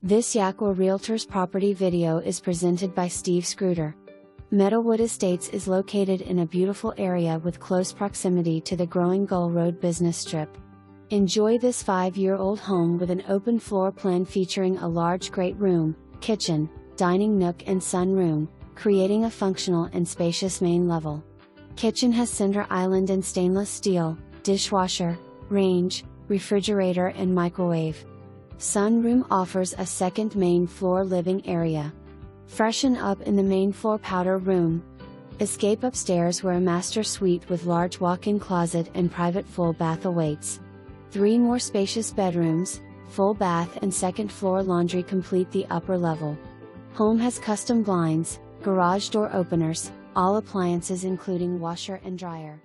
This Jaqua Realtors property video is presented by Steve Scruder. Meadowood Estates is located in a beautiful area with close proximity to the growing Gull Road business strip. Enjoy this 5-year-old home with an open floor plan featuring a large great room, kitchen, dining nook and sunroom, creating a functional and spacious main level. Kitchen has center island and stainless steel, dishwasher, range, refrigerator and microwave. Sunroom offers a second main floor living area. Freshen up in the main floor powder room. Escape upstairs where a master suite with large walk-in closet and private full bath awaits. 3 more spacious bedrooms, full bath and second floor laundry complete the upper level. Home has custom blinds, garage door openers, all appliances including washer and dryer.